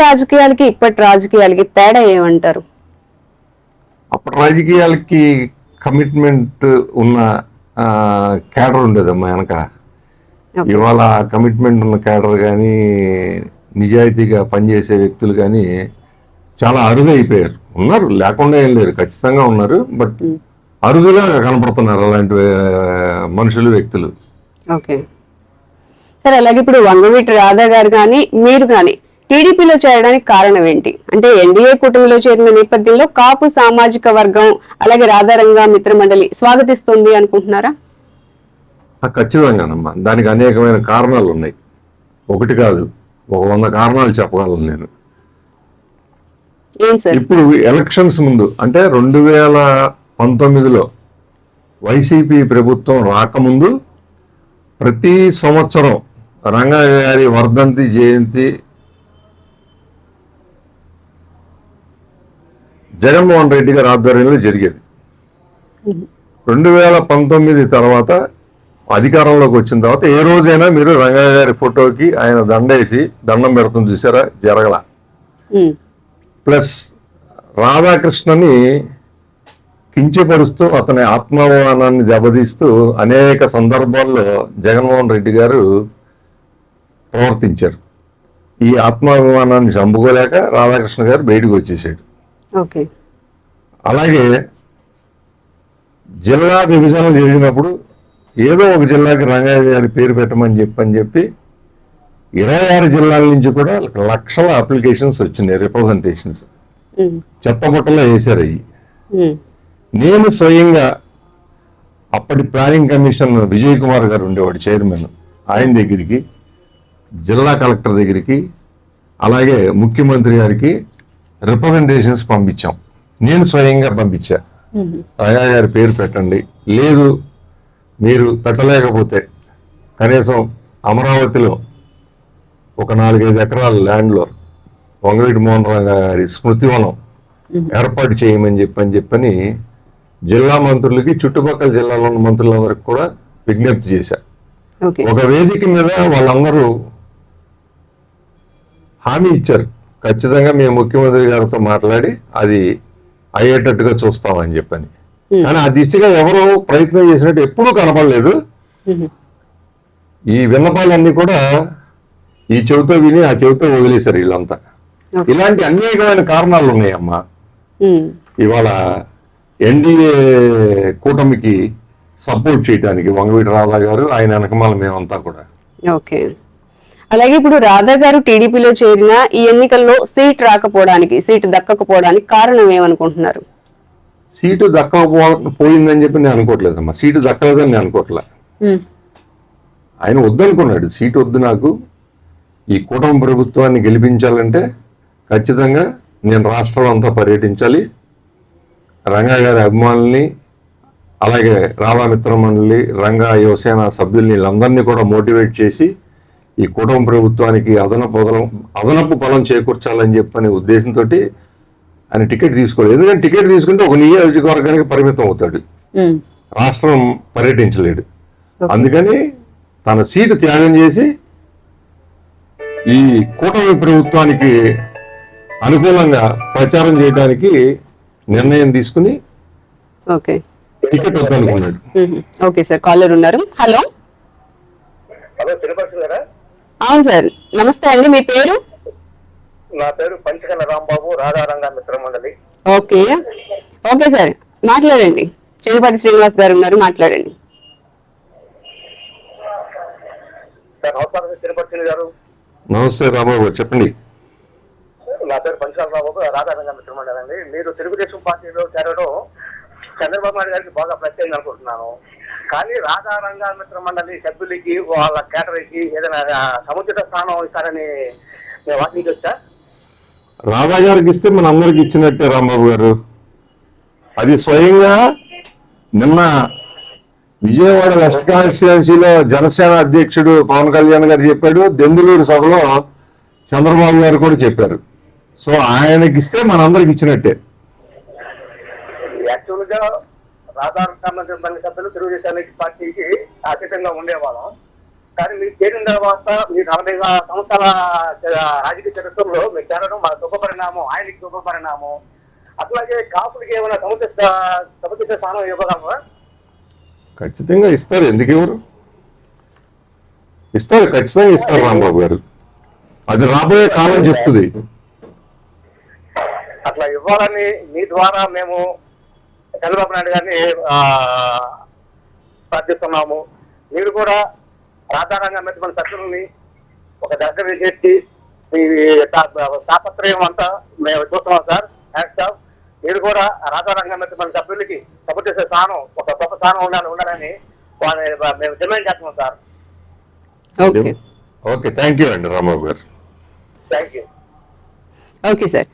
రాజకీయాలకి ఇప్పటి రాజకీయాలకి తేడా ఏమంటారు? అప్పటి రాజకీయాలకి కమిట్మెంట్ ఉన్న క్యాడర్ ఉండేదమ్మా వెనక. ఇవాళ కమిట్మెంట్ ఉన్న క్యాడర్ కానీ నిజాయితీగా పనిచేసే వ్యక్తులు కానీ చాలా అరుదైపోయారు. ఉన్నారు, లేకుండా ఏం లేరు, ఖచ్చితంగా ఉన్నారు. బట్ అరుదుగా కనపడుతున్నారు అలాంటి మనుషులు, వ్యక్తులు. ఓకే సరే, అలాగే ఇప్పుడు వంగవీటి రాధా గారు కానీ మీరు కానీ టీడీపీలో చేరడానికి కారణం ఏంటి? అంటే ఎన్డీఏ కూటమిలో చేరిన నేపథ్యంలో కాపు సామాజిక వర్గం అలాగే రాధారంగ మిత్రమండలి స్వాగతిస్తుంది అనుకుంటున్నారా? ఖచ్చితంగానమ్మా. దానికి అనేకమైన కారణాలు ఉన్నాయి, ఒకటి కాదు, 100 కారణాలు చెప్పగలను నేను. ఇప్పుడు ఎలక్షన్స్ ముందు అంటే 2019లో వైసీపీ ప్రభుత్వం రాకముందు ప్రతి సంవత్సరం రంగయ్య గారి వర్ధంతి జయంతి జగన్మోహన్ రెడ్డి గారి ఆధ్వర్యంలో జరిగేది. 2019 తర్వాత అధికారంలోకి వచ్చిన తర్వాత ఏ రోజైనా మీరు రంగయ్య గారి ఫోటోకి ఆయన దండేసి దండం పెడుతుంది చూసారా? జరగల. ప్లస్ రాధాకృష్ణని కించపరుస్తూ అతని ఆత్మాభిమానాన్ని దెబ్బతీస్తూ అనేక సందర్భాల్లో జగన్మోహన్ రెడ్డి గారు ప్రవర్తించారు. ఈ ఆత్మాభిమానాన్ని చంపుకోలేక రాధాకృష్ణ గారు బయటకు వచ్చేసాడు. అలాగే జిల్లా విభజన జరిగినప్పుడు ఏదో ఒక జిల్లాకి రంగయ్య గారి పేరు పెట్టమని చెప్పి 26 జిల్లాల నుంచి కూడా లక్షల అప్లికేషన్స్ వచ్చినాయి, రిప్రజెంటేషన్స్. చెత్తబుట్టలో వేశారు అయ్యి. నేను స్వయంగా అప్పటి ప్లానింగ్ కమిషన్ విజయ్ కుమార్ గారు ఉండేవాడు చైర్మన్, ఆయన దగ్గరికి, జిల్లా కలెక్టర్ దగ్గరికి, అలాగే ముఖ్యమంత్రి గారికి రిప్రజెంటేషన్స్ పంపించాం. నేను స్వయంగా పంపించా, రంగయ్య గారి పేరు పెట్టండి, లేదు మీరు పెట్టలేకపోతే కనీసం అమరావతిలో ఒక 4-5 ఎకరాల ల్యాండ్లో వంగవీటి మోహన్ రావు గారి స్మృతివనం ఏర్పాటు చేయమని చెప్పని జిల్లా మంత్రులకి, చుట్టుపక్కల జిల్లాలో ఉన్న మంత్రులందరికీ కూడా విజ్ఞప్తి చేశారు. ఒక వేదిక మీద వాళ్ళందరూ హామీ ఇచ్చారు, ఖచ్చితంగా మేము ముఖ్యమంత్రి గారితో మాట్లాడి అది అయ్యేటట్టుగా చూస్తామని చెప్పని. కానీ ఆ దిశగా ఎవరో ప్రయత్నం చేసినట్టు ఎప్పుడూ కనపడలేదు. ఈ విన్నపాలన్నీ కూడా ఈ చెవితో విని ఆ చెవితో వదిలేశారు వీళ్ళంతా. ఇలాంటి అనేకమైన కారణాలు ఉన్నాయమ్మా. ఇవాళ ఎన్డీఏ కూటమికి సపోర్ట్ చేయడానికి వంగవీటి రాధా గారు, ఆయన వెనకమాల మేమంతా కూడా. ఓకే, అలాగే ఇప్పుడు రాధా గారు టీడీపీలో చేరిన ఈ ఎన్నికల్లో సీట్ రాకపోవడానికి, సీటు దక్కకపోవడానికి కారణం ఏమనుకుంటున్నారు? సీటు దక్కకపోయిందని చెప్పి నేను అనుకోవట్లేదమ్మా, సీటు దక్కలేదని నేను అనుకోవట్లే. ఆయన వద్దనుకున్నాడు, సీటు వద్దు నాకు, ఈ కూటమి ప్రభుత్వాన్ని గెలిపించాలంటే ఖచ్చితంగా నేను రాష్ట్రంలో అంతా పర్యటించాలి, రంగయ్య గారి అభిమానుల్ని, అలాగే రాధా మిత్రమండలి, రంగా యువసేన సభ్యుల్ని, వీళ్ళందరినీ కూడా మోటివేట్ చేసి ఈ కూటమి ప్రభుత్వానికి అదనపు బలం చేకూర్చాలని చెప్పని ఉద్దేశంతో ఆయన టికెట్ తీసుకోలేదు. ఎందుకంటే టికెట్ తీసుకుంటే ఒక నియోజకవర్గానికి పరిమితం అవుతాడు, రాష్ట్రం పర్యటించలేడు. అందుకని తన సీటు త్యాగం చేసి ఈ కూటమి ప్రభుత్వానికి అనుకూలంగా ప్రచారం చేయడానికి నిర్ణయం తీసుకుని టికెట్ వద్దనుకున్నాడు. ఓకే సార్, కాలర్ ఉన్నారు. హలో. అవును సార్, నమస్తే అండి, మీ పేరు? నా పేరు Panchakala Rambabu, Radharanga Mitramandali. Okay okay sir, మాట్లాడండి. చెన్నిపాటి శ్రీనివాస్ గారు ఉన్నారు, మాట్లాడండి. నమస్కారం చెన్నిపాటి గారు. నమస్తే రాంబాబు, చెప్పండి. నా పేరు పంచకల రాంబాబు, రాధారంగ మిత్రమండలి అండి. మీరు తెలుగుదేశం పార్టీలో చేరడం చంద్రబాబు నాయుడు గారికి బాగా ప్రత్యేకంగా అనుకుంటున్నాను. కానీ రాధారంగ మిత్రమండలి సభ్యులకి, వాళ్ళ కేటరీకి ఏదైనా సముచిత స్థానం ఇస్తారని వాటికి వచ్చా? రాధా గారికి ఇస్తే మన అందరికి ఇచ్చినట్టే రాంబాబు గారు. అది స్వయంగా నిన్న విజయవాడ వెస్ట్ కాన్స్టిట్యుయెన్సీలో జనసేన అధ్యక్షుడు పవన్ కళ్యాణ్ గారు చెప్పాడు, దెందులూరు సభలో చంద్రబాబు గారు కూడా చెప్పారు. సో ఆయనకి ఇస్తే మనందరికి ఇచ్చినట్టే. యాక్చువల్గా రాధారంగ సభ్యులు తెలుగుదేశం పార్టీకి అతీతంగా ఉండేవాళ్ళం. కానీ మీరు చేరిన తర్వాత మీ 40 సంవత్సరాల రాజకీయ చరిత్రలో మీరు చేరడం మన శుభ పరిణామం, ఆయనకి శుభ పరిణామం. అట్లాగే కాపులకి ఏమైనా సముచిత స్థానం ఇవ్వగలరా? ఖచ్చితంగా ఇస్తారు, ఎందుకు ఎవరు ఇస్తారు, ఖచ్చితంగా ఇస్తారు రాంబాబు గారు. అది రాబోయే కాలం చెప్తుంది. అట్లా ఇవ్వాలని మీ ద్వారా మేము చంద్రబాబు నాయుడు గారిని ప్రార్థిస్తున్నాము. మీరు కూడా రాజారంగ మన సభ్యులని ఒక దగ్గర చేసి మీ తాపత్రయం అంతా మేము చూస్తున్నాం సార్. Thanks sir. మీరు కూడా రాజారంగ మన సభ్యులకి సముచిత స్థానం, ఒక గొప్ప స్థానం ఉండాలని మేము డిమాండ్ చేస్తున్నాం sir. Okay okay, thank you అండి రాంబాబు గారు. Thank you. Okay sir.